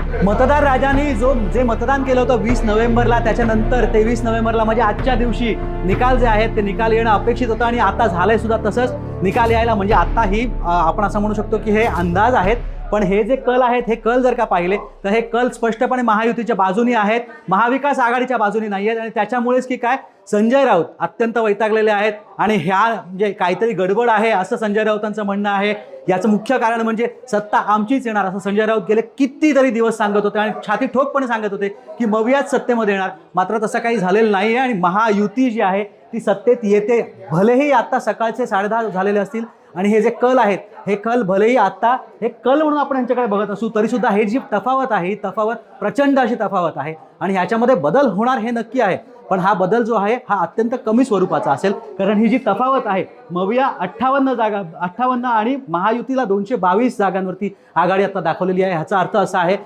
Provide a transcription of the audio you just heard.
मतदार राजांनी जे मतदान केलं होतं 20 नोव्हेंबरला, त्याच्यानंतर 23 नोव्हेंबरला म्हणजे आजच्या दिवशी निकाल जे आहेत ते निकाल येणं अपेक्षित होतं आणि आता झालंय सुद्धा तसंच निकाल यायला. म्हणजे आता ही आपण असं म्हणू शकतो की हे अंदाज आहेत, पण हे जे कल आहेत हे कल जर का पाहिले तर हे कल स्पष्टपणे महायुतीच्या बाजूनी आहेत, महाविकास आघाडीच्या बाजूनी नाही आहेत. आणि त्याच्यामुळेच की काय संजय राऊत अत्यंत वैतागलेले आहेत आणि ह्या म्हणजे काहीतरी गडबड आहे असं संजय राऊतांचं म्हणणं आहे. याचं मुख्य कारण म्हणजे सत्ता आमचीच येणार असं संजय राऊत गेले कितीतरी दिवस सांगत होते आणि छाती ठोकपणे सांगत होते की मवियाच सत्तेमध्ये येणार. मात्र तसं काही झालेलं नाही आहे आणि महायुती जी आहे ती सत्तेत येते. भलेही आता सकाळचे 10:30 झालेले असतील आणि हे जे कल आहेत हे कल भलेही आता हे कल म्हणून आपण यांच्याकडे बघत असू तरीसुद्धा हे जी तफावत आहे ही तफावत प्रचंड अशी तफावत आहे आणि ह्याच्यामध्ये बदल होणार हे नक्की आहे. पण हा बदल जो आहे हा अत्यंत कमी स्वरूपाचा असेल, कारण ही जी तफावत आहे मविया 58 आणि महायुतीला 222 जागांवरती आघाडी आता दाखवलेली आहे. ह्याचा अर्थ असा आहे